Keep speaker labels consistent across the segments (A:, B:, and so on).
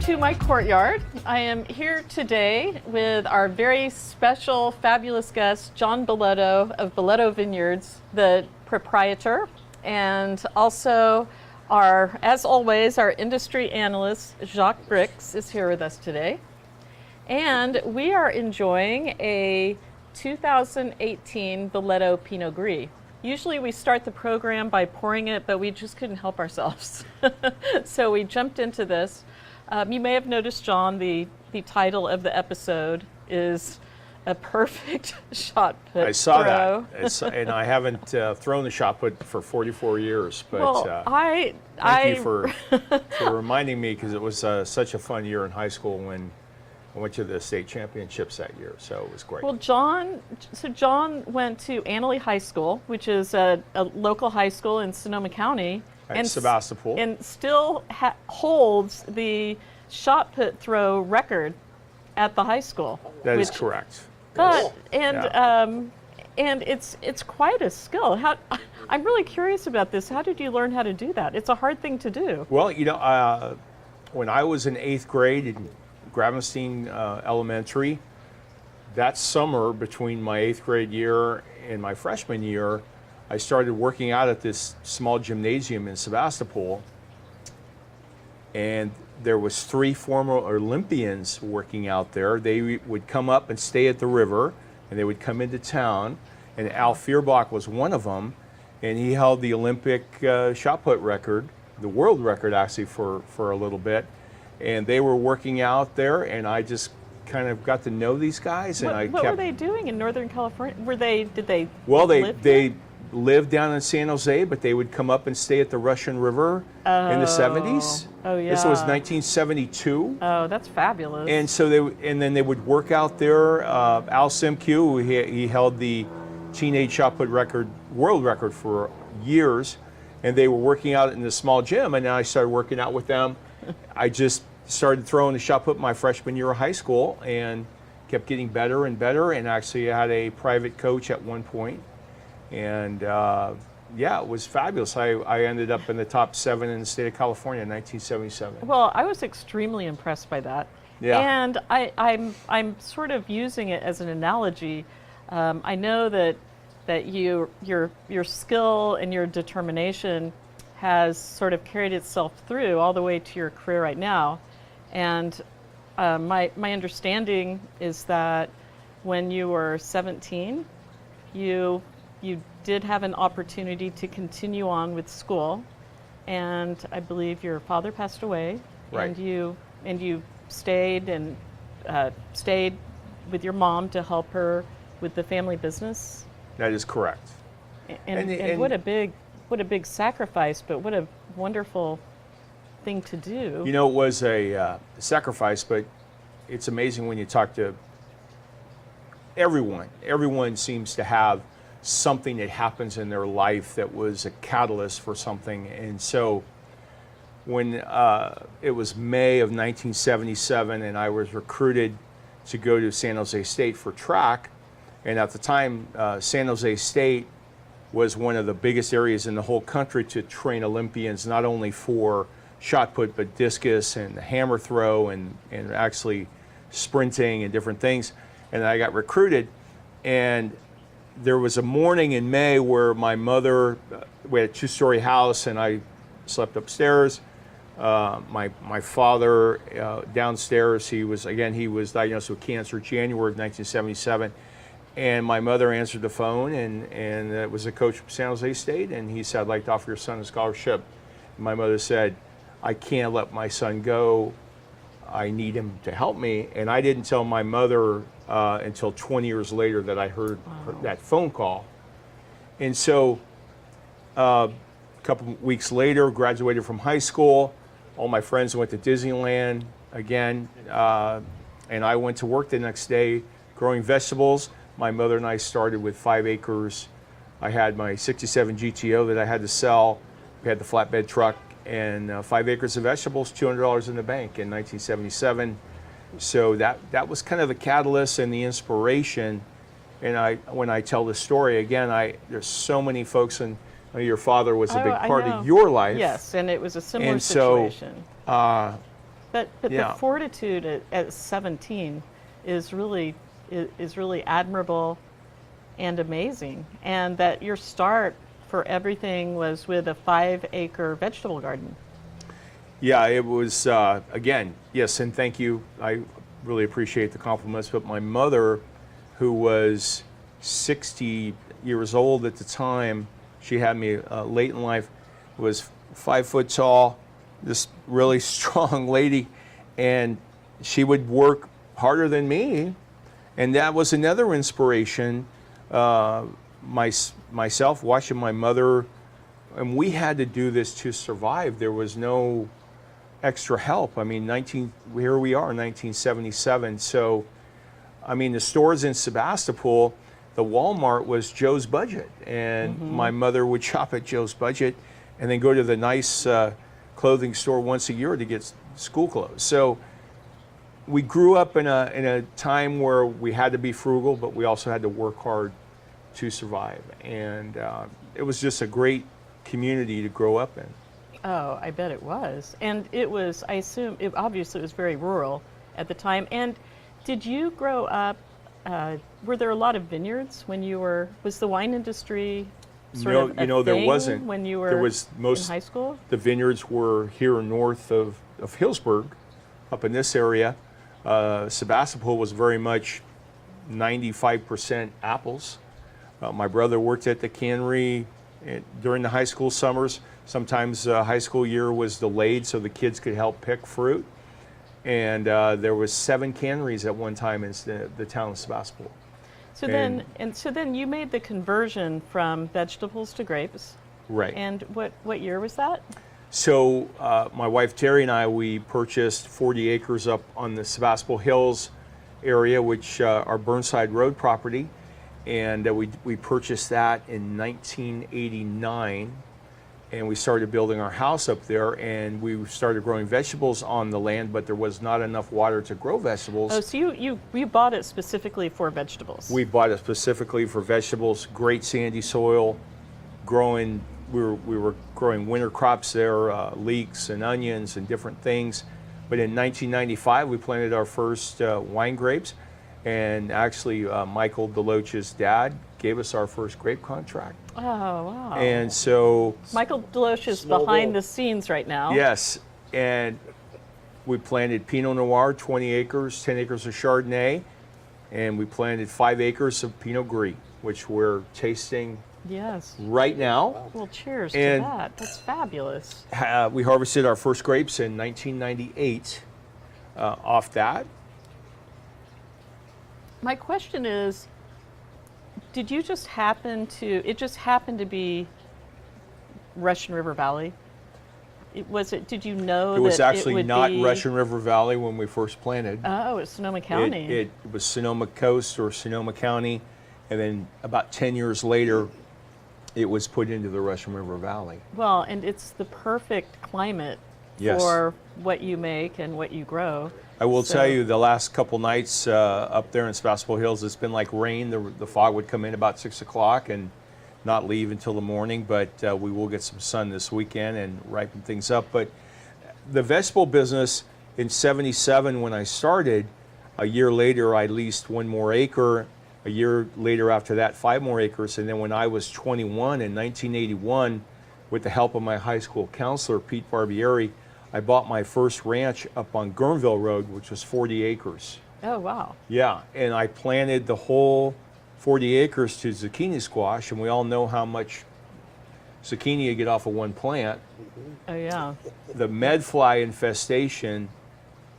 A: to my courtyard. I am here today with our very special, fabulous guest, John Balletto of Balletto Vineyards, the proprietor, and also as always, our industry analyst, Jacques Brix, is here with us today. And we are enjoying a 2018 Balletto Pinot Gris. Usually we start the program by pouring it, but we just couldn't help ourselves. So we jumped into this. You may have noticed, John, the title of the episode is a perfect shot put.
B: I saw that, and I haven't thrown the shot put for 44 years. But
A: well,
B: thank you for reminding me, because it was such a fun year in high school when I went to the state championships that year, so it was great.
A: Well, John went to Analyst High School, which is a local high school in Sonoma County.
B: At Sebastopol.
A: And still holds the shot put throw record at the high school.
B: That is correct.
A: But and it's quite a skill. I'm really curious about this. How did you learn how to do that? It's a hard thing to do.
B: Well, you know, when I was in 8th grade in Gravenstein Elementary, that summer between my 8th grade year and my freshman year, I started working out at this small gymnasium in Sebastopol, and there was 3 former Olympians working out there. They would come up and stay at the river, and they would come into town, and Al Feuerbach was one of them, and he held the Olympic shot put record, the world record actually, for a little bit. And they were working out there, and I just kind of got to know these guys. And
A: what were they doing in Northern California? Did they
B: they lived down in San Jose, but they would come up and stay at the Russian River in the 70s.
A: Oh yeah.
B: This was 1972.
A: Oh, that's fabulous.
B: And so then they would work out there. Al Simcu, he held the teenage shot put world record for years, and they were working out in the small gym. And then I started working out with them. I just started throwing the shot put my freshman year of high school and kept getting better and better, and actually I had a private coach at one point. And yeah, it was fabulous. I ended up in the top 7 in the state of California in 1977.
A: Well, I was extremely impressed by that.
B: Yeah.
A: And I'm sort of using it as an analogy. I know that your skill and your determination has sort of carried itself through all the way to your career right now. And my understanding is that when you were 17, you did have an opportunity to continue on with school, and I believe your father passed away.
B: Right.
A: And you stayed with your mom to help her with the family business.
B: That is correct.
A: And what a big sacrifice, but what a wonderful thing to do.
B: You know, it was a sacrifice, but it's amazing when you talk to everyone. Everyone seems to have something that happens in their life that was a catalyst for something. And so when it was May of 1977 and I was recruited to go to San Jose State for track, and at the time San Jose State was one of the biggest areas in the whole country to train Olympians, not only for shot put, but discus and hammer throw and actually sprinting and different things. And I got recruited, and there was a morning in May where my mother, we had a 2-story house, and I slept upstairs. My father downstairs, he was diagnosed with cancer January of 1977. And my mother answered the phone, and it was a coach from San Jose State, and he said, "I'd like to offer your son a scholarship." And my mother said, "I can't let my son go. I need him to help me." And I didn't tell my mother until 20 years later that I heard that phone call. And so a couple weeks later, graduated from high school. All my friends went to Disneyland again, and I went to work the next day growing vegetables. My mother and I started with 5 acres. I had my 67 GTO that I had to sell. We had the flatbed truck, and 5 acres of vegetables, $200 in the bank in 1977. So that was kind of the catalyst and the inspiration. And when I tell this story again, there's so many folks, and your father was a big part of your life.
A: Yes, and it was a similar situation. But
B: Yeah.
A: the fortitude at 17 is really admirable and amazing. And that your start for everything was with a 5-acre vegetable garden.
B: Yeah, it was, again, yes, and thank you. I really appreciate the compliments. But my mother, who was 60 years old at the time, she had me late in life, was 5 foot tall, this really strong lady, and she would work harder than me. And that was another inspiration. Myself watching my mother, and we had to do this to survive. There was no extra help. I mean, here we are, 1977. So, I mean, the stores in Sebastopol, the Walmart was Joe's Budget, and my mother would shop at Joe's Budget, and then go to the nice clothing store once a year to get school clothes. So, we grew up in a time where we had to be frugal, but we also had to work hard to survive, and it was just a great community to grow up in.
A: Oh, I bet it was. And it was, I assume, obviously it was very rural at the time. And did you grow up, were there a lot of vineyards when you was the wine industry sort of a
B: there
A: thing
B: wasn't.
A: when you were
B: There was
A: in high school?
B: The vineyards were here north of Hillsburg, up in this area. Sebastopol was very much 95% apples. My brother worked at the cannery during the high school summers. Sometimes high school year was delayed so the kids could help pick fruit. And there was 7 canneries at one time in the town of Sebastopol.
A: So then you made the conversion from vegetables to grapes.
B: Right.
A: And what year was that?
B: So my wife Terry and I, we purchased 40 acres up on the Sebastopol Hills area, which are Burnside Road property. And we purchased that in 1989. And we started building our house up there, and we started growing vegetables on the land, but there was not enough water to grow vegetables.
A: Oh, so you bought it specifically for vegetables?
B: We bought it specifically for vegetables, great sandy soil, we were growing winter crops there, leeks and onions and different things. But in 1995, we planted our first wine grapes, and actually Michael DeLoach's dad gave us our first grape contract.
A: Oh, wow.
B: And so
A: Michael DeLoach is behind the scenes right now.
B: Yes, and we planted Pinot Noir, 20 acres, 10 acres of Chardonnay, and we planted 5 acres of Pinot Gris, which we're tasting
A: Yes.
B: right now.
A: Well, cheers
B: And
A: to that. That's fabulous.
B: We harvested our first grapes in 1998 off that.
A: My question is, did you just happen to, it just happened to be Russian River Valley? Did you know that
B: It was actually
A: would
B: not
A: be,
B: Russian River Valley when we first planted.
A: Oh, it's Sonoma County.
B: It was Sonoma Coast or Sonoma County, and then about 10 years later, it was put into the Russian River Valley.
A: Well, and it's the perfect climate
B: Yes.
A: for what you make and what you grow.
B: I will tell you, the last couple nights up there in Sebastopol Hills, it's been like rain. The fog would come in about 6 o'clock and not leave until the morning, but we will get some sun this weekend and ripen things up. But the vegetable business in 77, when I started, a year later I leased 1 more acre. A year later after that, 5 more acres. And then when I was 21 in 1981, with the help of my high school counselor, Pete Barbieri, I bought my first ranch up on Guerneville Road, which was 40 acres.
A: Oh, wow.
B: Yeah, and I planted the whole 40 acres to zucchini squash, and we all know how much zucchini you get off of one plant.
A: Oh, yeah.
B: The medfly infestation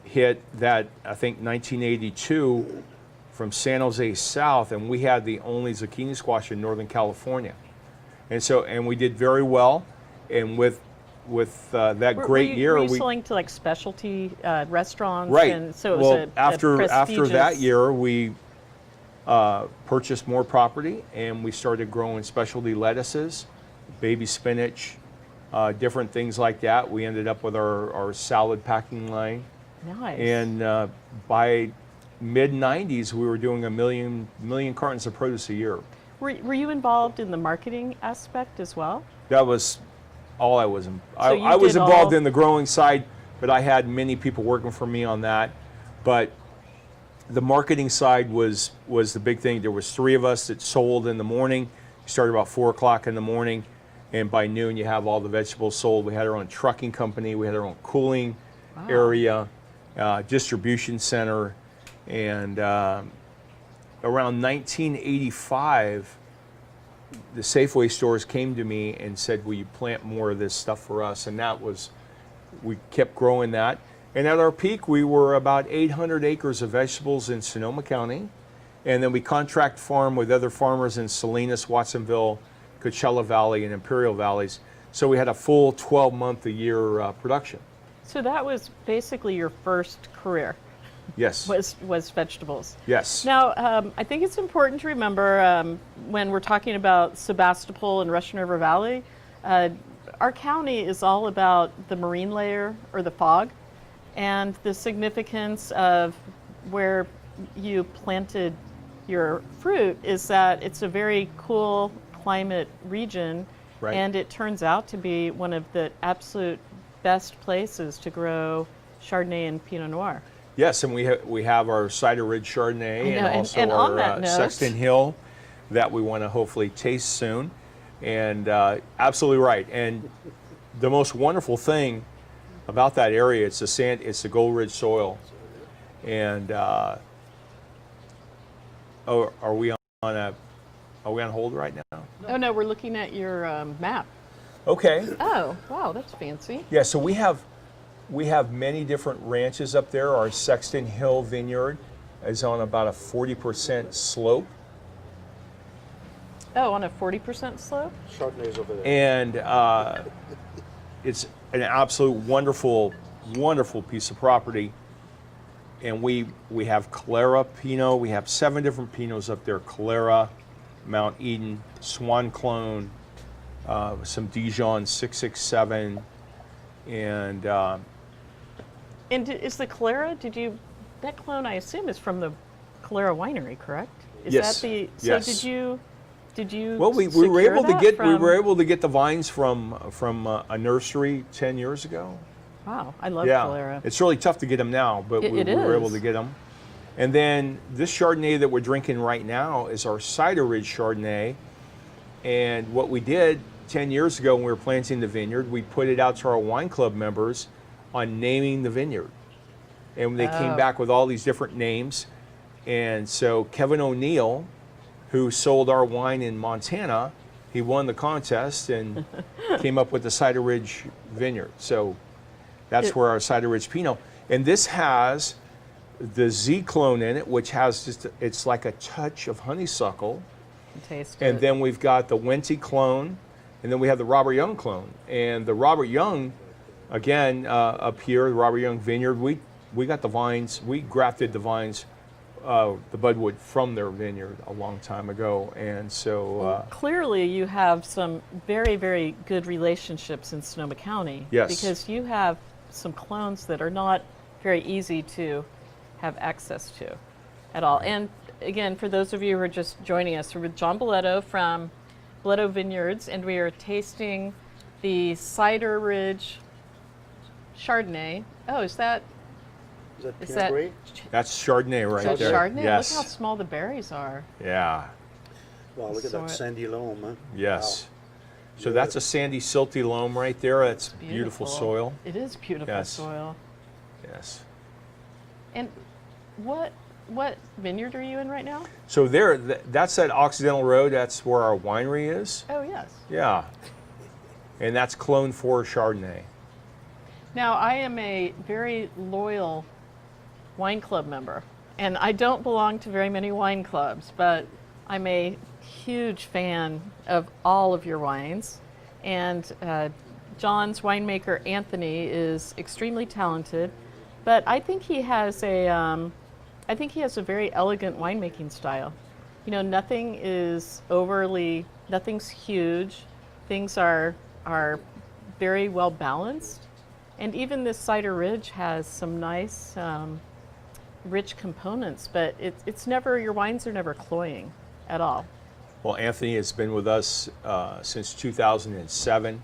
B: hit that, I think, 1982 from San Jose south, and we had the only zucchini squash in Northern California. And we did very well, and with that great year,
A: were you selling to like specialty restaurants?
B: right.
A: And so it was
B: after
A: prestigious...
B: that year, we purchased more property, and we started growing specialty lettuces, baby spinach, different things like that. We ended up with our salad packing line.
A: Nice.
B: And by mid-90s, we were doing a million cartons of produce a year.
A: Were you involved in the marketing aspect as well?
B: That was all I was.
A: So
B: I was
A: did
B: involved
A: all-
B: in the growing side, but I had many people working for me on that. But the marketing side was the big thing. There was 3 of us that sold in the morning. We started about 4 o'clock in the morning, and by noon you have all the vegetables sold. We had our own trucking company. We had our own cooling area, distribution center, and around 1985, the Safeway stores came to me and said, will you plant more of this stuff for us? And we kept growing that. And at our peak, we were about 800 acres of vegetables in Sonoma County. And then we contract farm with other farmers in Salinas, Watsonville, Coachella Valley, and Imperial Valleys. So we had a full 12-month-a-year production.
A: So that was basically your first career.
B: Yes.
A: Was vegetables.
B: Yes.
A: Now, I think it's important to remember when we're talking about Sebastopol and Russian River Valley, our county is all about the marine layer or the fog, and the significance of where you planted your fruit is that it's a very cool climate region,
B: right.
A: And it turns out to be one of the absolute best places to grow Chardonnay and Pinot Noir.
B: Yes, and we have our Cider Ridge Chardonnay and also
A: and on
B: our
A: that note,
B: Sexton Hill that we want to hopefully taste soon. And absolutely right. And the most wonderful thing about that area, it's the Gold Ridge soil. And are we on hold right now?
A: Oh no, we're looking at your map.
B: Okay.
A: Oh wow, that's fancy.
B: Yeah, so we have many different ranches up there. Our Sexton Hill Vineyard is on about a 40% slope.
A: Oh, on a 40% slope?
C: Chardonnay's over there.
B: And it's an absolute wonderful, wonderful piece of property. And we have Calera Pinot. We have 7 different Pinots up there. Calera, Mount Eden, Swan Clone, some Dijon 667, and
A: is the Calera, that clone I assume is from the Calera winery, correct? Is
B: yes.
A: that the, so
B: yes.
A: did you
B: Well, we were able to get the vines from a nursery 10 years ago.
A: Wow, I love
B: Yeah,
A: Calera.
B: it's really tough to get them now, but we were able to get them. And then this Chardonnay that we're drinking right now is our Cider Ridge Chardonnay. And what we did 10 years ago when we were planting the vineyard, we put it out to our wine club members on naming the vineyard. And they came back with all these different names. And so Kevin O'Neill, who sold our wine in Montana, he won the contest and came up with the Cider Ridge Vineyard. So that's where our Cider Ridge Pinot. And this has the Z clone in it, which has it's like a touch of honeysuckle.
A: Taste
B: and
A: it.
B: then we've got the Wente clone, and then we have the Robert Young clone. And the Robert Young, again, up here, the Robert Young Vineyard, we got the vines, we grafted the vines, the budwood from their vineyard a long time ago. And so
A: clearly you have some very, very good relationships in Sonoma County.
B: Yes.
A: Because you have some clones that are not very easy to have access to at all. And again, for those of you who are just joining us, we're with John Balletto from Balletto Vineyards, and we are tasting the Cider Ridge Chardonnay. Oh, is that
C: Pinot Gris?
B: that's Chardonnay right there.
A: Chardonnay?
B: Yes.
A: Look how small the berries are.
B: Yeah.
C: Wow, look at that sandy loam, huh?
B: Yes.
C: Wow.
B: So that's a sandy, silty loam right there. That's beautiful soil.
A: It is beautiful
B: Yes.
A: soil.
B: Yes.
A: And what vineyard are you in right now?
B: So that's at Occidental Road. That's where our winery is.
A: Oh, yes.
B: Yeah. And that's Clone 4 Chardonnay.
A: Now, I am a very loyal wine club member, and I don't belong to very many wine clubs, but I'm a huge fan of all of your wines. And John's winemaker, Anthony, is extremely talented, but I think he has a very elegant winemaking style. You know, nothing's huge. Things are very well balanced. And even this Cider Ridge has some nice, rich components, but your wines are never cloying at all.
B: Well, Anthony has been with us since 2007.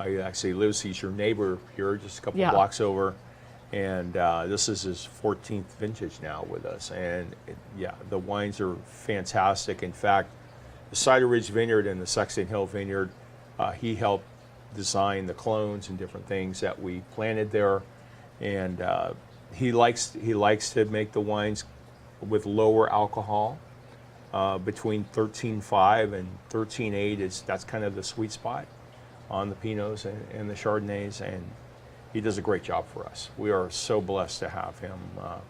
B: He actually lives, he's your neighbor here, just a couple
A: Yeah.
B: blocks over. And this is his 14th vintage now with us. And yeah, the wines are fantastic. In fact, the Cider Ridge Vineyard and the Sexton Hill Vineyard, he helped design the clones and different things that we planted there. And he likes to make the wines with lower alcohol, between 13.5 and 13.8 that's kind of the sweet spot on the Pinots and the Chardonnays, and he does a great job for us. We are so blessed to have him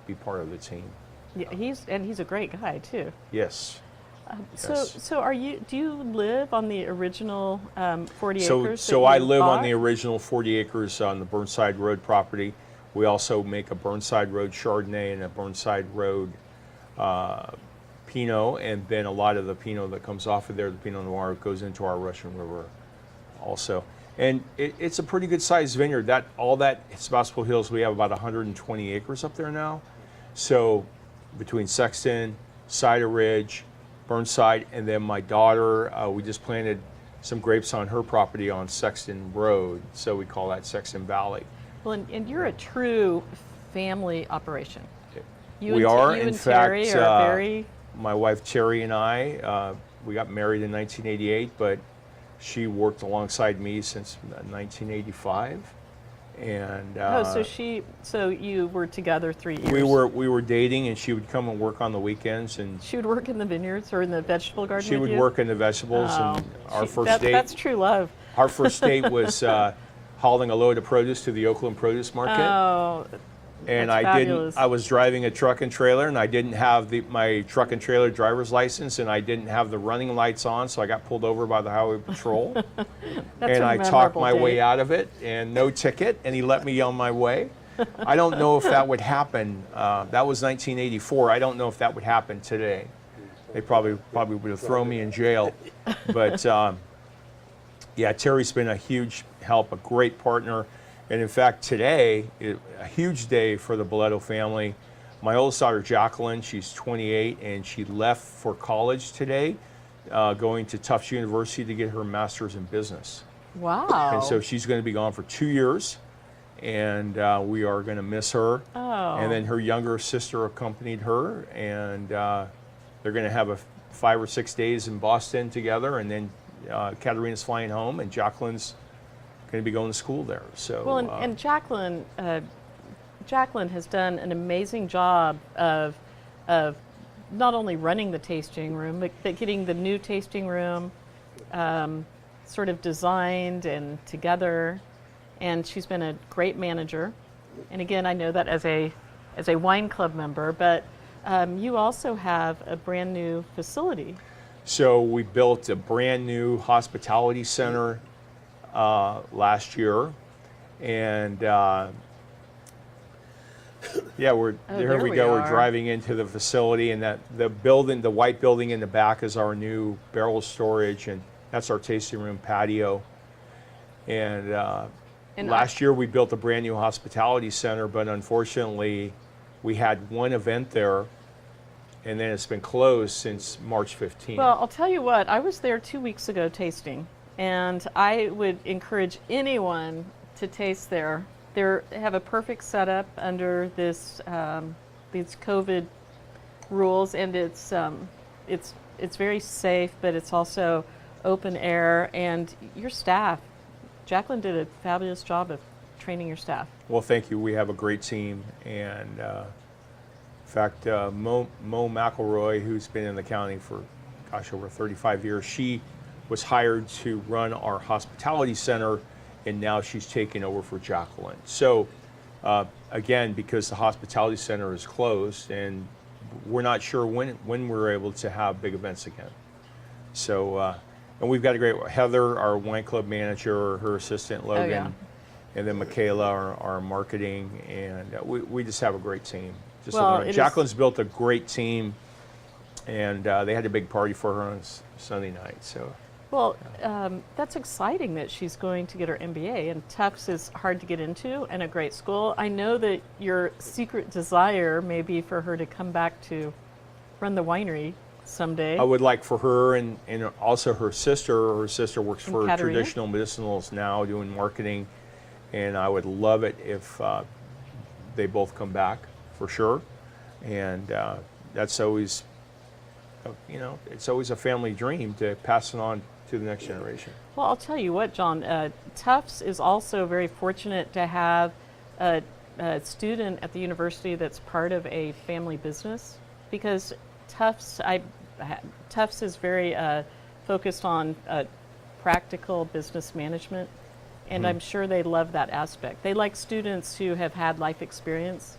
B: be part of the team.
A: Yeah, he's a great guy too.
B: Yes. Yes.
A: So do you live on the original 40
B: So
A: acres?
B: so
A: that
B: I
A: you
B: live on
A: bought?
B: the original 40 acres on the Burnside Road property. We also make a Burnside Road Chardonnay and a Burnside Road Pinot, and then a lot of the Pinot that comes off of there, the Pinot Noir, goes into our Russian River also. And it's a pretty good sized vineyard. All that Sebastopol Hills, we have about 120 acres up there now. So between Sexton, Cider Ridge, Burnside, and then my daughter, we just planted some grapes on her property on Sexton Road. So we call that Sexton Valley.
A: Well, and you're a true family operation.
B: We are,
A: you
B: in
A: and
B: fact,
A: Terry are very.
B: my wife Terry and I, we got married in 1988, but she worked alongside me since 1985, and
A: so you were together 3 years.
B: we were dating, and she would come and work on the weekends, and
A: She would work in the vineyards or in the vegetable garden.
B: she
A: with
B: would
A: you?
B: work in the vegetables. And our first date,
A: That's true love.
B: our first date was hauling a load of produce to the Oakland Produce Market.
A: Oh,
B: And
A: that's fabulous.
B: I was driving a truck and trailer, and I didn't have my truck and trailer driver's license, and I didn't have the running lights on, so I got pulled over by the highway patrol. And I talked my way out of it, and no ticket, and he let me on my way. I don't know if that would happen. That was 1984. I don't know if that would happen today. They probably would have thrown me in jail. But yeah, Terry's been a huge help, a great partner. And in fact, today, a huge day for the Balletto family. My oldest daughter, Jacqueline, she's 28, and she left for college today, going to Tufts University to get her master's in business.
A: wow.
B: And so she's going to be gone for 2 years, and we are going to miss her.
A: Oh.
B: And then her younger sister accompanied her, and they're going to have 5 or 6 days in Boston together, and then Katerina's flying home, and Jacqueline's going to be going to school there. So
A: Well, and Jacqueline has done an amazing job of not only running the tasting room, but getting the new tasting room sort of designed and together. And she's been a great manager. And again, I know that as a wine club member, but you also have a brand new facility.
B: So we built a brand new hospitality center last year, and yeah, here we go. We're driving into the facility, and the building, the white building in the back, is our new barrel storage, and that's our tasting room patio. And last year we built a brand new hospitality center, but unfortunately we had one event there, and then it's been closed since March 15th.
A: Well, I'll tell you what, I was there 2 weeks ago tasting, and I would encourage anyone to taste there. They have a perfect setup under these COVID rules, and it's very safe, but it's also open air. And your staff, Jacqueline did a fabulous job of training your staff.
B: Well, thank you. We have a great team, and in fact, Mo McElroy, who's been in the county for, over 35 years, she was hired to run our hospitality center, and now she's taking over for Jacqueline. So, again, because the hospitality center is closed, and we're not sure when we're able to have big events again. So, and we've got a great Heather, our wine club manager, her assistant Logan,
A: yeah.
B: and then Michaela, our marketing, and we just have a great team. Jacqueline's built a great team, and they had a big party for her on Sunday night. So.
A: Well, that's exciting that she's going to get her MBA, and Tufts is hard to get into and a great school. I know that your secret desire may be for her to come back to run the winery someday.
B: I would like for her and also her sister. Her sister works for
A: Katerina?
B: Traditional Medicinals now doing marketing. And I would love it if they both come back for sure. And that's always, it's always a family dream to pass it on to the next generation.
A: Well, I'll tell you what, John, Tufts is also very fortunate to have a student at the university that's part of a family business, because Tufts is very focused on practical business management, and I'm sure they love that aspect. They like students who have had life experience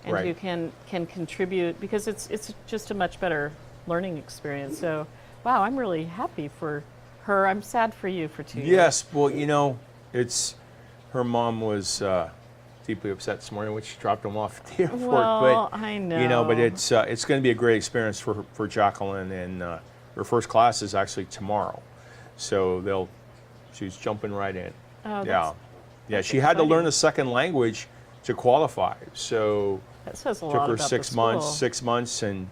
A: and
B: Right.
A: who can contribute, because it's just a much better learning experience. So, wow, I'm really happy for her. I'm sad for you for 2 years.
B: Yes, well, it's her mom was deeply upset this morning when she dropped him off at the airport.
A: Well,
B: but
A: I know.
B: but it's going to be a great experience for Jacqueline, and her first class is actually tomorrow, so she's jumping right in.
A: Oh,
B: Yeah. She had to learn a second language to qualify, so
A: that says a
B: took
A: lot
B: her
A: about
B: 6
A: the
B: months.
A: school.
B: 6 months, and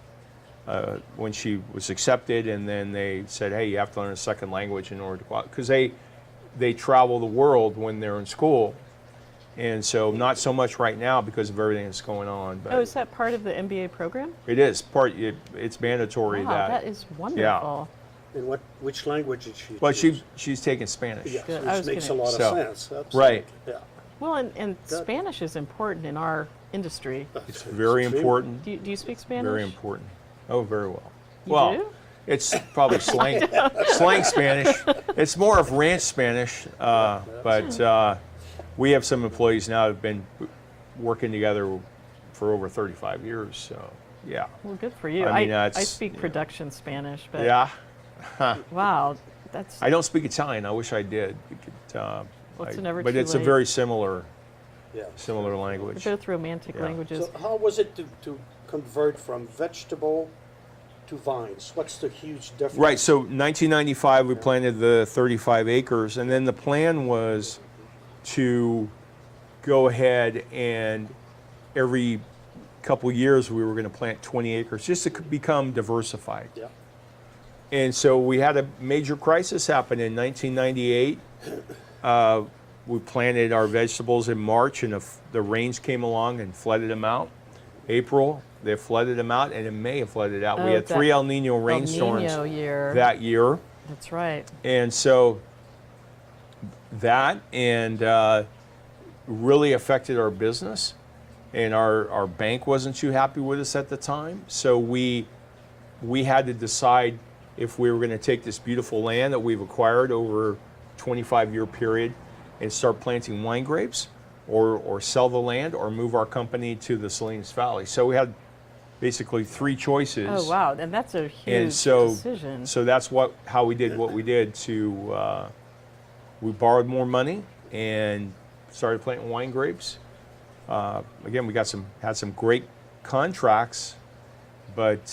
B: when she was accepted, and then they said, hey, you have to learn a second language in order to qualify, because they travel the world when they're in school, and so not so much right now because of everything that's going on. But
A: Oh, is that part of the MBA program?
B: it is it's mandatory
A: Wow, that is wonderful.
C: And which language did she
B: Well,
C: choose?
B: she's taking Spanish.
C: Yes,
A: Good. I was
C: which makes a
A: gonna-
C: lot
B: So,
C: of sense. Absolutely.
B: right.
C: Yeah.
A: Well, and
C: Good.
A: Spanish is important in our industry.
B: It's very
C: extremely-
B: important.
A: Do you speak Spanish?
B: Very important. Oh, very well.
A: You
B: well,
A: do?
B: it's probably slang Spanish. It's more of ranch Spanish, but we have some employees now who've been working together for over 35 years. So, yeah.
A: Well, good for you.
B: I mean,
A: I
B: that's-
A: speak production Spanish, but
B: Yeah.
A: wow, that's
B: I don't speak Italian. I wish I did.
A: Well, it's never
B: but
A: too
B: it's a
A: late.
B: very similar
C: Yes.
B: language.
A: both romantic
B: Yeah.
A: languages.
C: So how was it to convert from vegetable to vines? What's the huge difference?
B: Right, so 1995 we planted the 35 acres, and then the plan was to go ahead and every couple years we were going to plant 20 acres just to become diversified.
C: Yeah.
B: And so we had a major crisis happen in 1998. We planted our vegetables in March, and the rains came along and flooded them out. April, they flooded them out, and in May, it flooded out. We
A: Oh,
B: had 3 El Nino rainstorms
A: El Nino year.
B: that year.
A: That's right.
B: And so that really affected our business, and our bank wasn't too happy with us at the time. So we had to decide if we were going to take this beautiful land that we've acquired over a 25-year period and start planting wine grapes, or sell the land, or move our company to the Salinas Valley. So we had basically 3 choices.
A: Oh wow, and that's a huge
B: And so,
A: decision.
B: so that's how we did what we did. We borrowed more money and started planting wine grapes. Again, we had some great contracts, but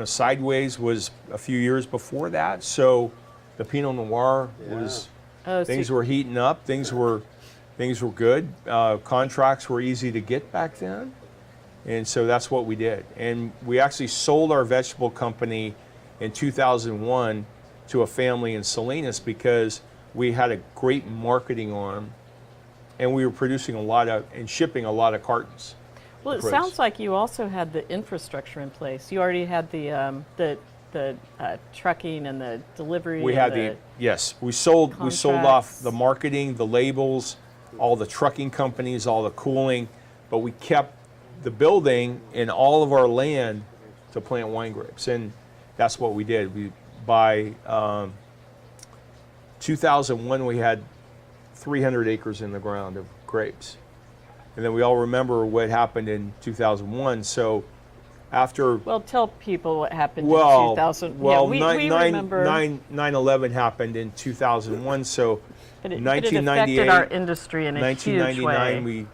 B: Sideways was a few years before that. So the Pinot Noir was things were heating up. Things were good. Contracts were easy to get back then. And so that's what we did. And we actually sold our vegetable company in 2001 to a family in Salinas because we had a great marketing arm, and we were producing and shipping a lot of cartons.
A: Well, it sounds like you also had the infrastructure in place. You already had the trucking and the delivery.
B: We had yes. We sold off
A: contracts.
B: the marketing, the labels, all the trucking companies, all the cooling, but we kept the building and all of our land to plant wine grapes, and that's what we did. By 2001, we had 300 acres in the ground of grapes, and then we all remember what happened in 2001. So after
A: tell people what happened in 2000.
B: well,
A: we
B: 9/11
A: remember.
B: happened in 2001. So
A: But it
B: 1998,
A: affected our industry in a huge
B: 1999,
A: way.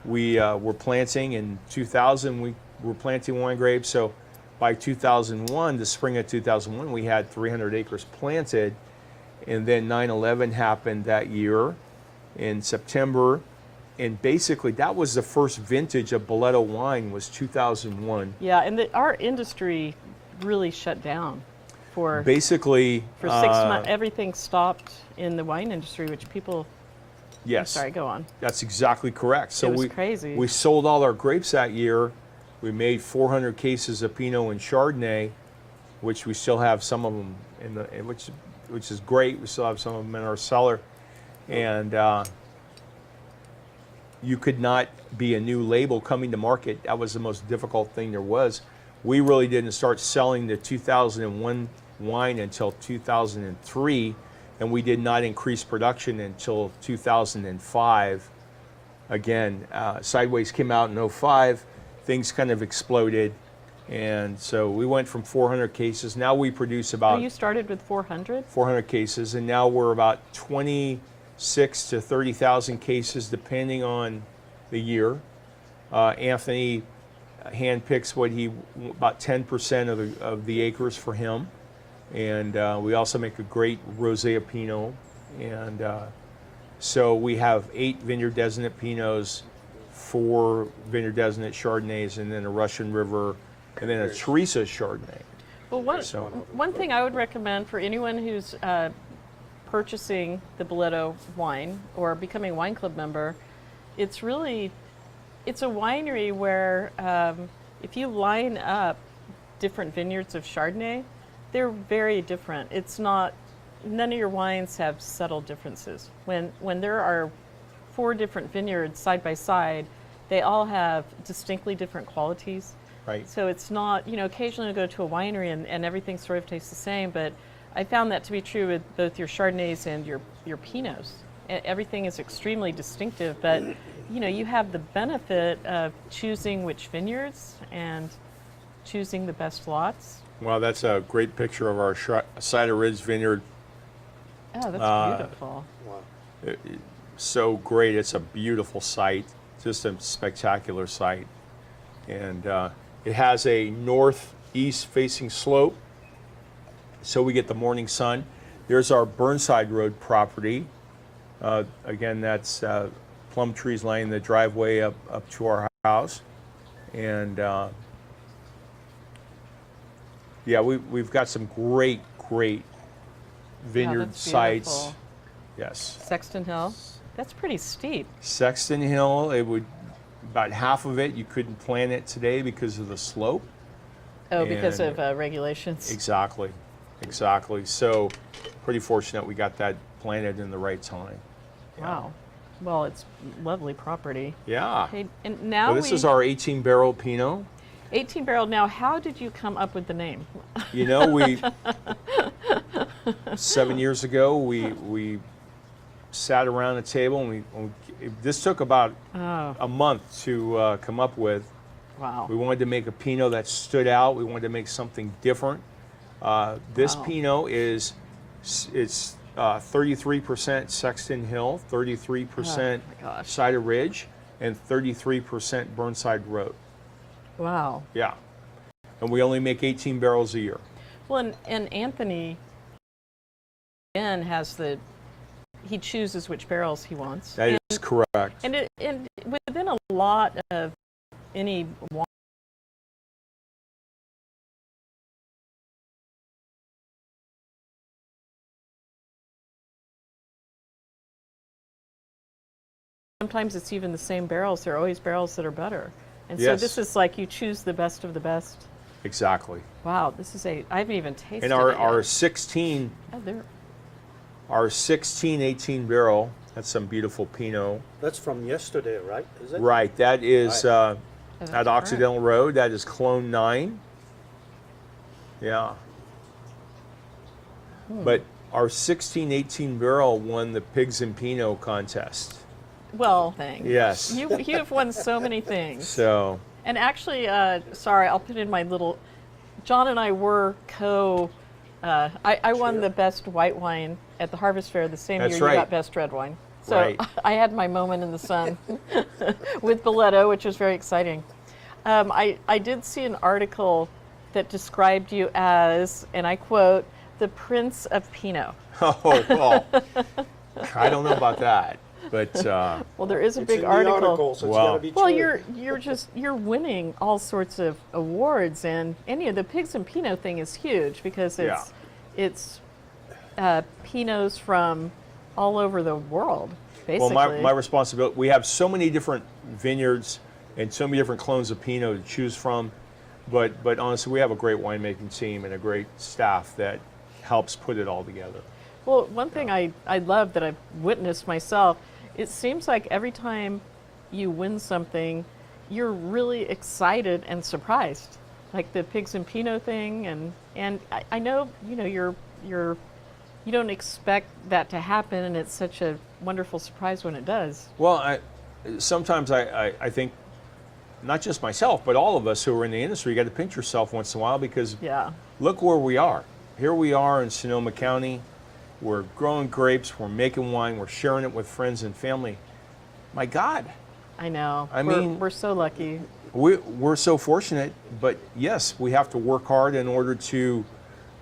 B: we were planting. In 2000, we were planting wine grapes. So by 2001, the spring of 2001, we had 300 acres planted. And then 9/11 happened that year in September. And basically, that was the first vintage of Balletto wine, was 2001.
A: Yeah, and our industry really shut down for
B: Basically,
A: 6 months. Everything stopped in the wine industry, which people.
B: yes.
A: Sorry, go on.
B: That's exactly correct. So
A: It was
B: we
A: crazy.
B: we sold all our grapes that year. We made 400 cases of Pinot and Chardonnay, which we still have some of them which is great. We still have some of them in our cellar, and you could not be a new label coming to market. That was the most difficult thing there was. We really didn't start selling the 2001 wine until 2003, and we did not increase production until 2005. Again, Sideways came out in 2005. Things kind of exploded, and so we went from 400 cases. Now we produce about
A: You started with 400?
B: 400 cases, and now we're about 26 to 30,000 cases, depending on the year. Anthony handpicks about 10% of the acres for him, and we also make a great Rosé Pinot, and so we have 8 vineyard designate Pinots, 4 vineyard designate Chardonnays, and then a Russian River, and then a Teresa Chardonnay.
A: Well,
B: So-
A: one thing I would recommend for anyone who's purchasing the Balletto wine or becoming a wine club member, it's a winery where if you line up different vineyards of Chardonnay, they're very different. None of your wines have subtle differences. When there are 4 different vineyards side by side, they all have distinctly different qualities.
B: Right.
A: So it's not, occasionally you go to a winery and everything sort of tastes the same, but I found that to be true with both your Chardonnays and your Pinots. Everything is extremely distinctive, but you have the benefit of choosing which vineyards and choosing the best lots.
B: Well, that's a great picture of our Cider Ridge vineyard.
A: Oh, that's beautiful.
C: Wow.
B: So great. It's a beautiful site, just a spectacular site. And it has a northeast facing slope, so we get the morning sun. There's our Burnside Road property. Again, that's plum trees lining the driveway up to our house. And yeah, we've got some great vineyard
A: that's
B: sites.
A: beautiful.
B: Yes.
A: Sexton Hill. That's pretty steep.
B: Sexton Hill, about half of it, you couldn't plant it today because of the slope.
A: Oh, because
B: And-
A: of regulations.
B: Exactly. So pretty fortunate we got that planted in the right time. Yeah.
A: Wow. Well, it's lovely property.
B: Yeah.
A: Okay, and now
B: Well, this is our 18 barrel Pinot.
A: 18 barrel. Now, how did you come up with the name?
B: We 7 years ago we sat around a table and this took about
A: Oh,
B: a month to come up with.
A: wow.
B: We wanted to make a Pinot that stood out. We wanted to make something different. This
A: Wow.
B: Pinot it's 33% Sexton Hill, 33%
A: Oh, my gosh.
B: Cider Ridge, and 33% Burnside Road.
A: Wow.
B: Yeah. And we only make 18 barrels a year.
A: Well, and Anthony again he chooses which barrels he wants.
B: That is correct.
A: And within a lot of any wine, sometimes it's even the same barrels. There are always barrels that are better. And so
B: Yes.
A: this is like you choose the best of the best.
B: Exactly.
A: Wow, I haven't even tasted
B: And
A: it
B: our
A: yet.
B: 16,
A: Oh, there.
B: our 18 barrel, that's some beautiful Pinot.
C: That's from yesterday, right? Is it?
B: Right, that is
C: Right.
A: that's
B: at Occidental Road. That is Clone 9. Yeah. But our 18 barrel won the Pigs and Pinot contest.
A: Well, thanks.
B: Yes.
A: You've won so many things.
B: So,
A: And actually, sorry, I'll put in my little. John and I were I won the best white wine at the Harvest Fair the same
B: That's
A: year
B: right.
A: you got best red wine. So
B: Right.
A: I had my moment in the sun with Balletto, which was very exciting. I did see an article that described you as, and I quote, the Prince of Pinot.
B: oh, well, I don't know about that. But
A: Well, there is a
C: It's
A: big
C: in
A: article.
C: the article, so it's
B: Wow.
C: got to be
A: Well,
C: true.
A: you're winning all sorts of awards, and the Pigs and Pinot thing is huge because it's Pinots from all over the world, basically.
B: well, my responsibility. We have so many different vineyards and so many different clones of Pinot to choose from. But honestly, we have a great winemaking team and a great staff that helps put it all together.
A: Well, one thing I love that I've witnessed myself, it seems like every time you win something, you're really excited and surprised. Like the Pigs and Pinot thing, and I know, you don't expect that to happen, and it's such a wonderful surprise when it does.
B: Well, sometimes I think, not just myself, but all of us who are in the industry, you got to pinch yourself once in a while because
A: Yeah.
B: look where we are. Here we are in Sonoma County. We're growing grapes, we're making wine, we're sharing it with friends and family. My God,
A: I know.
B: I
A: we're,
B: mean-
A: we're so lucky.
B: we're so fortunate, but yes, we have to work hard in order to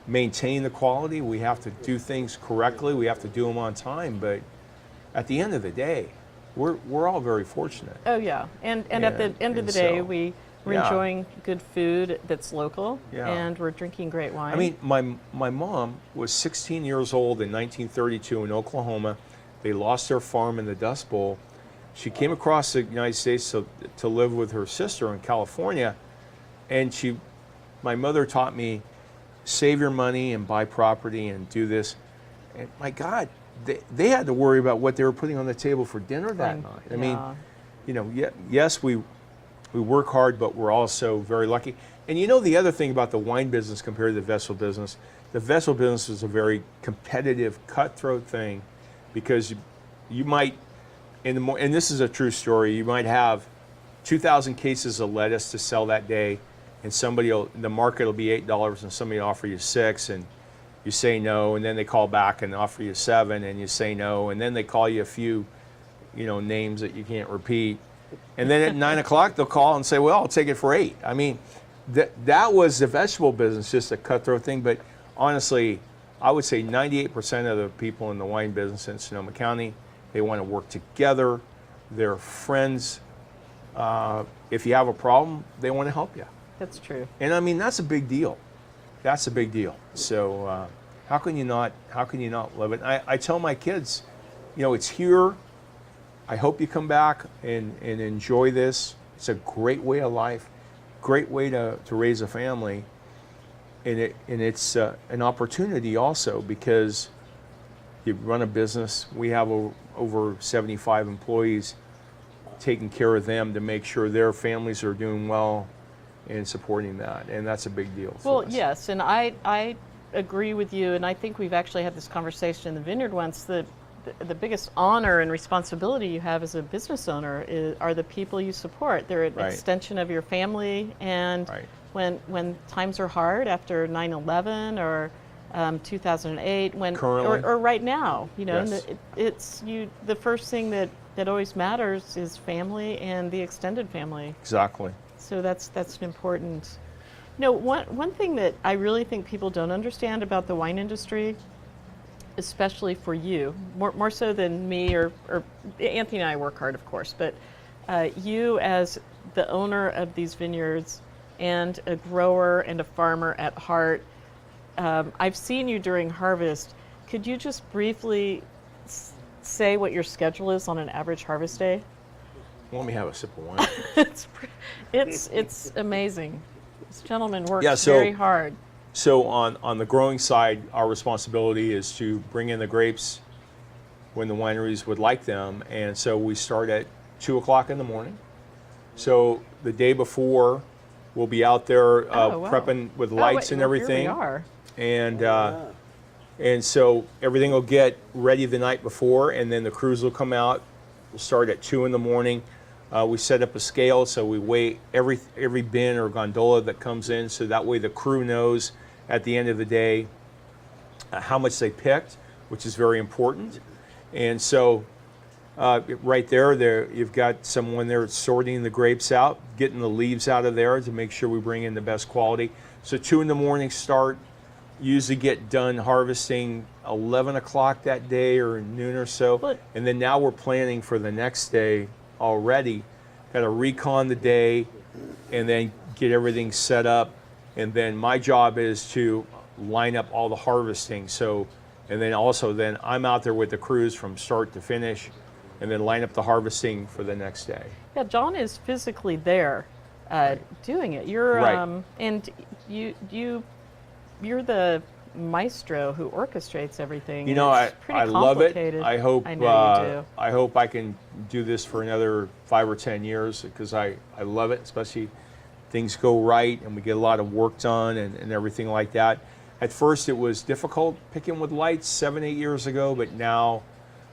B: maintain the quality. We have to do things correctly, we have to do them on time, but at the end of the day, we're all very fortunate.
A: Oh yeah, and at the end of the day,
B: so,
A: we're
B: yeah.
A: enjoying good food that's local,
B: Yeah.
A: and we're drinking great wine.
B: I mean, my mom was 16 years old in 1932 in Oklahoma. They lost their farm in the Dust Bowl. She came across the United States to live with her sister in California, and my mother taught me, save your money and buy property and do this. And my God, they had to worry about what they were putting on the table for dinner that night. I mean, yes, we work hard, but we're also very lucky. And the other thing about the wine business compared to the vessel business, the vessel business is a very competitive, cutthroat thing, because you might, and this is a true story, you might have 2,000 cases of lettuce to sell that day, and the market will be $8, and somebody will offer you $6, and you say no, and then they call back and offer you $7, and you say no, and then they call you a few, names that you can't repeat. And then at 9 o'clock, they'll call and say, well, I'll take it for $8. I mean, that was the vegetable business, just a cutthroat thing. But honestly, I would say 98% of the people in the wine business in Sonoma County, they want to work together. They're friends. If you have a problem, they want to help you.
A: that's true.
B: And I mean, that's a big deal. That's a big deal. So how can you not love it? I tell my kids, it's here. I hope you come back and enjoy this. It's a great way of life, great way to raise a family. And it's an opportunity also, because you run a business. We have over 75 employees, taking care of them to make sure their families are doing well and supporting that. And that's a big deal for us.
A: Well, yes, and I agree with you, and I think we've actually had this conversation in the vineyard once. The biggest honor and responsibility you have as a business owner are the people you support. They're an
B: Right.
A: extension of your family, and
B: Right.
A: when times are hard after 9/11 or 2008,
B: Currently.
A: or right now,
B: Yes.
A: it's the first thing that always matters is family and the extended family.
B: Exactly.
A: So that's an important. One thing that I really think people don't understand about the wine industry, especially for you, more so than me or Anthony and I work hard, of course, but you as the owner of these vineyards and a grower and a farmer at heart, I've seen you during harvest. Could you just briefly say what your schedule is on an average harvest day?
B: Let me have a sip of wine.
A: It's amazing. This gentleman works
B: Yeah, so-
A: very hard.
B: So on the growing side, our responsibility is to bring in the grapes when the wineries would like them. And so we start at 2 o'clock in the morning. So the day before, we'll be out there
A: Wow.
B: prepping with
A: Oh,
B: lights
A: wait,
B: and
A: well,
B: everything.
A: Here we are.
B: And so everything will get ready the night before, and then the crews will come out. We'll start at 2 in the morning. We set up a scale, so we weigh every bin or gondola that comes in, so that way the crew knows at the end of the day how much they picked, which is very important. And so right there you've got someone there sorting the grapes out, getting the leaves out of there to make sure we bring in the best quality. So 2 in the morning start. usually get done harvesting 11 o'clock that day or noon or so.
A: But-
B: And then now we're planning for the next day already. Got to recon the day and then get everything set up. And then my job is to line up all the harvesting. So, and then also then I'm out there with the crews from start to finish and then line up the harvesting for the next day.
A: Yeah, John is physically there doing it. You're
B: Right.
A: and you're the maestro who orchestrates everything.
B: You know,
A: It's pretty
B: I love it.
A: complicated.
B: I hope
A: I know you do.
B: I hope I can do this for another 5 or 10 years because I love it, especially things go right and we get a lot of work done and everything like that. At first it was difficult picking with lights 7, 8 years ago, but now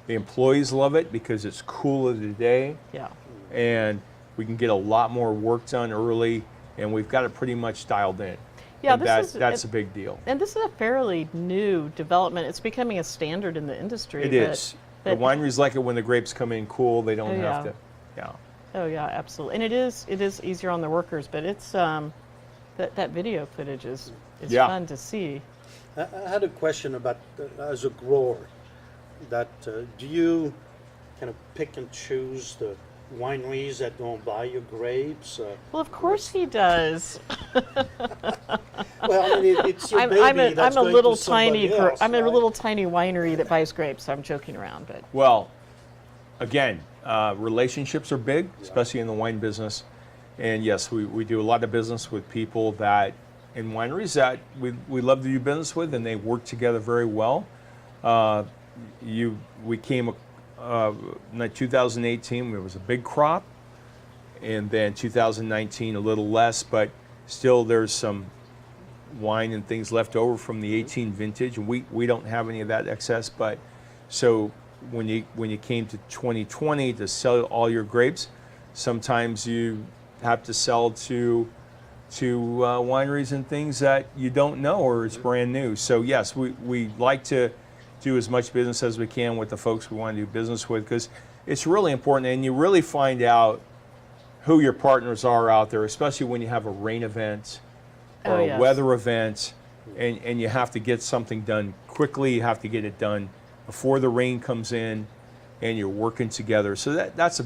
B: the employees love it because it's cool of the day
A: Yeah.
B: and we can get a lot more work done early and we've got it pretty much dialed in.
A: Yeah,
B: And
A: this is
B: that's a big deal.
A: And this is a fairly new development. It's becoming a standard in the industry.
B: It is. The
A: but-
B: wineries like it when the grapes come in cool. They don't
A: Oh,
B: have
A: yeah.
B: to. Yeah.
A: Oh yeah, absolutely. And it is easier on the workers, but it's that video footage is
B: Yeah.
A: fun to see.
C: I had a question about, as a grower, that do you kind of pick and choose the wineries that don't buy your grapes?
A: Well, of course he does.
C: Well, I mean, it's your baby
A: I'm
C: that's
A: a
C: going
A: little
C: to somebody
A: tiny
C: else,
A: I'm a
C: right?
A: little tiny winery that buys grapes. I'm joking around, but
B: Well, again, relationships are big, especially in the wine business. And yes, we do a lot of business with people that in wineries that we love to do business with, and they work together very well. We came in 2018. There was a big crop, and then 2019 a little less, but still there's some wine and things left over from the 18 vintage, and we don't have any of that excess. But so when you came to 2020 to sell all your grapes, sometimes you have to sell to wineries and things that you don't know or it's brand new. So yes, we like to do as much business as we can with the folks we want to do business with because it's really important, and you really find out who your partners are out there, especially when you have a rain event or
A: Oh,
B: a
A: yes.
B: weather event, and you have to get something done quickly. You have to get it done before the rain comes in, and you're working together. So that's a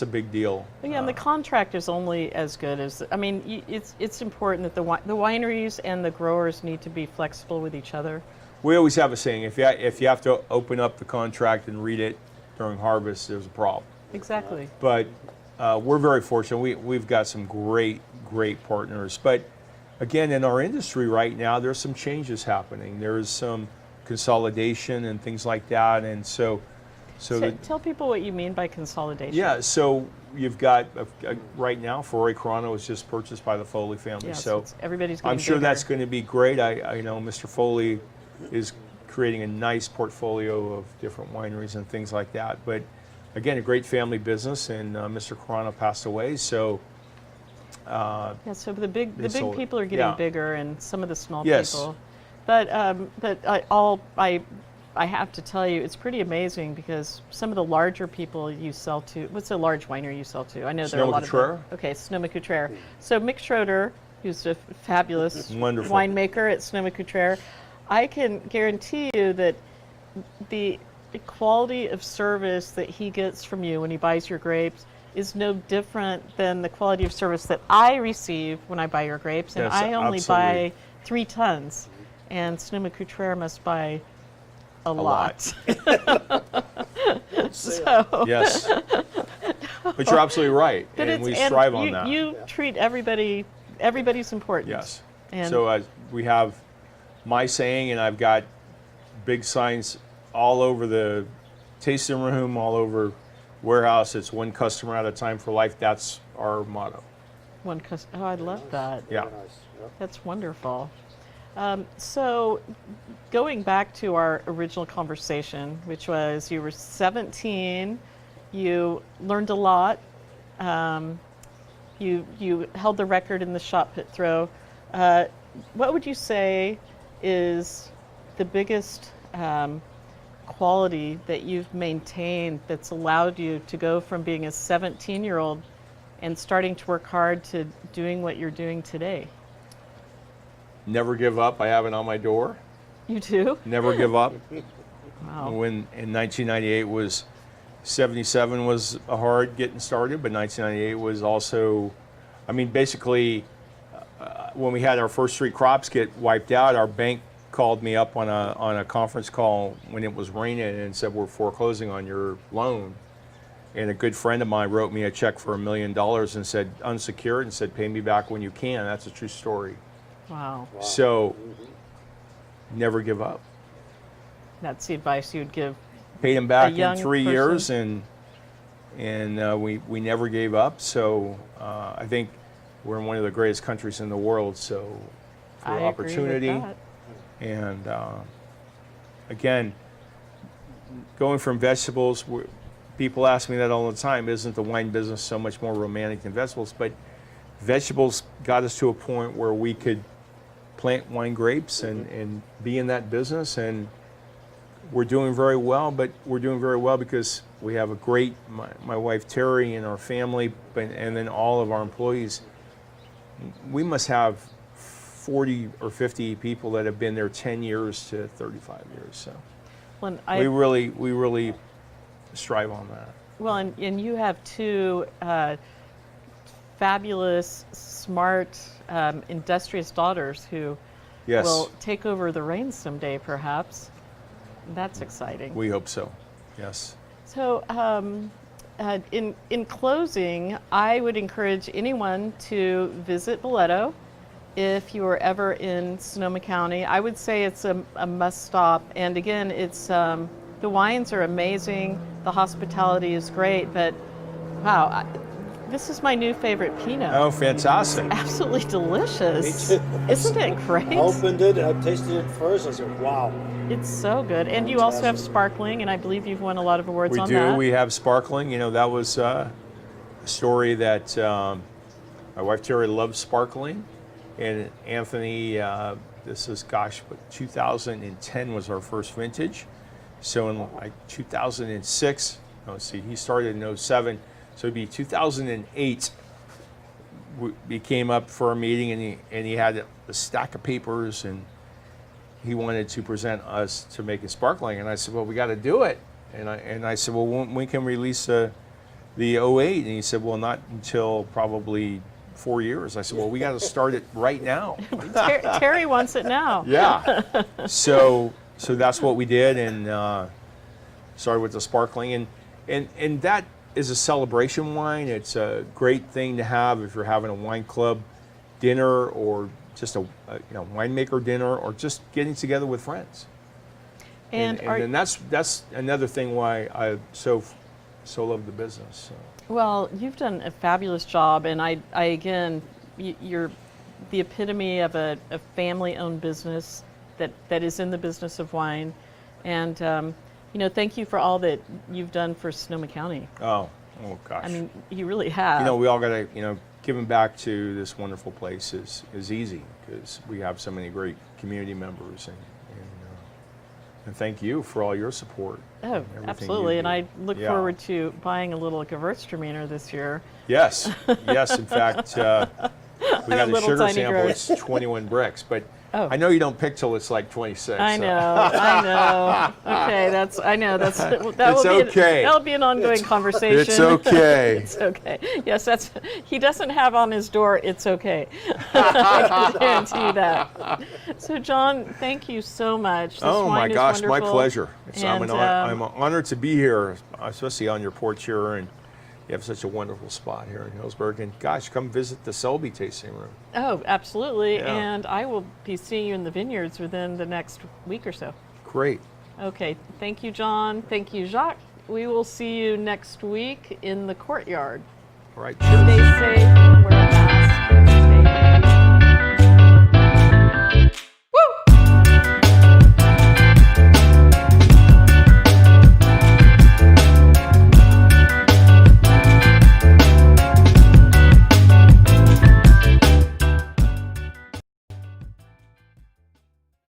B: big deal.
A: But yeah, and the contract is only as good as it's important that the wineries and the growers need to be flexible with each other.
B: We always have a saying: if you have to open up the contract and read it during harvest, there's a problem.
A: Exactly.
B: But we're very fortunate. We've got some great partners. But again, in our industry right now, there's some changes happening. There's some consolidation and things like that, and so
A: Tell people what you mean by consolidation.
B: yeah. So you've got right now, Ferrari Carano was just purchased by the Foley family.
A: Yeah,
B: so
A: everybody's getting
B: I'm sure
A: bigger.
B: that's going to be great. I know Mr. Foley is creating a nice portfolio of different wineries and things like that. But again, a great family business, and Mr. Carano passed away. So
A: Yeah, so the big
B: sold it.
A: people are getting
B: Yeah.
A: bigger, and some of the small
B: Yes.
A: people. But I have to tell you, it's pretty amazing because some of the larger people you sell to. What's a large winery you sell to? I know there are a lot of them.
B: Sonoma-Cutrer.
A: Okay, Sonoma-Cutrer. So Mick Schroeder, who's a fabulous
B: Wonderful.
A: winemaker at Sonoma-Cutrer, I can guarantee you that the quality of service that he gets from you when he buys your grapes is no different than the quality of service that I receive when I buy your grapes. And
B: Yes,
A: I only
B: absolutely.
A: buy 3 tons, and Sonoma-Cutrer must buy a
B: lot.
A: So,
B: yes, but you're absolutely right,
A: but
B: and we
A: and
B: strive on
A: you,
B: that.
A: You treat everybody's important.
B: Yes.
A: And
B: So we have my saying, and I've got big signs all over the tasting room, all over warehouse. It's one customer at a time for life. That's our motto.
A: oh, I love that.
B: Yeah.
C: Very nice. Yep.
A: That's wonderful. So going back to our original conversation, which was you were 17, you learned a lot. You held the record in the shot put throw. What would you say is the biggest quality that you've maintained that's allowed you to go from being a 17-year-old and starting to work hard to doing what you're doing today?
B: Never give up. I have it on my door.
A: You do?
B: Never give up.
A: Wow.
B: When in 1998 was 77 was hard getting started, but 1998 was also, I mean, basically, when we had our first 3 crops get wiped out, our bank called me up on a conference call when it was raining and said, we're foreclosing on your loan. And a good friend of mine wrote me a check for $1 million and said, unsecured, and said, pay me back when you can. That's a true story.
A: Wow.
B: So, never give up.
A: That's the advice you'd give.
B: Paid him back
A: young
B: in 3
A: person.
B: years, and we never gave up. So I think we're in one of the greatest countries in the world. So for
A: I
B: opportunity,
A: agree with that.
B: and again, going from vegetables, people ask me that all the time. Isn't the wine business so much more romantic than vegetables? But vegetables got us to a point where we could plant wine grapes and be in that business, and we're doing very well. But we're doing very well because we have a great, my wife Terry and our family, and then all of our employees. We must have 40 or 50 people that have been there 10 years to 35 years. So
A: Well,
B: we really strive on that.
A: Well, and you have 2 fabulous, smart, industrious daughters who
B: Yes,
A: will take over the reins someday, perhaps. That's exciting.
B: we hope so. Yes.
A: So, in closing, I would encourage anyone to visit Balletto if you are ever in Sonoma County. I would say it's a must stop. And again, it's the wines are amazing, the hospitality is great, but wow, this is my new favorite Pinot.
B: Oh, fantastic.
A: Absolutely delicious.
C: Me too.
A: Isn't it great?
C: I opened it, I tasted it first, I said, wow.
A: It's so good. And you also have sparkling, and I believe you've won a lot of awards
B: We
A: on
B: do.
A: that.
B: We have sparkling. You know, that was a story that my wife Terry loves sparkling. And Anthony, this is, 2010 was our first vintage. So in like 2006, let's see, he started in 07. So it'd be 2008. We came up for a meeting, and he had a stack of papers, and he wanted to present us to make it sparkling. And I said, well, we got to do it. And I said, well, when we can release the 08? And he said, well, not until probably 4 years. I said, well, we got to start it right now.
A: Terry wants it now.
B: Yeah. So that's what we did, and started with the sparkling, and that is a celebration wine. It's a great thing to have if you're having a wine club dinner, or just a winemaker dinner, or just getting together with friends. And that's another thing why I so love the business. So.
A: Well, you've done a fabulous job, and I again, you're the epitome of a family-owned business that is in the business of wine, and thank you for all that you've done for Sonoma County.
B: Oh gosh.
A: I mean, you really have.
B: We all got to, giving back to this wonderful place is easy, because we have so many great community members, and thank you for all your support.
A: Oh, absolutely, and I look forward to buying a little Gewürztraminer this year.
B: Yes, yes. In fact, we got a
A: little
B: sugar
A: tiny
B: sample.
A: gross.
B: It's 21 Brix, but
A: Oh.
B: I know you don't pick till it's like 26.
A: I
B: so.
A: know. Okay, that'll be an ongoing conversation.
B: It's okay.
A: It's okay. Yes, he doesn't have on his door, it's okay. I can guarantee you that. So John, thank you so much. This
B: Oh my
A: wine is
B: gosh, my
A: wonderful.
B: pleasure.
A: And,
B: I'm honored to be here, especially on your porch here, and you have such a wonderful spot here in Hillsburg. And gosh, come visit the Selby tasting room.
A: Oh, absolutely.
B: Yeah.
A: And I will be seeing you in the vineyards within the next week or so.
B: Great.
A: Okay. Thank you, John. Thank you, Jacques. We will see you next week in the Courtyard.
B: All right.
A: Stay safe. Wear a mask. Stay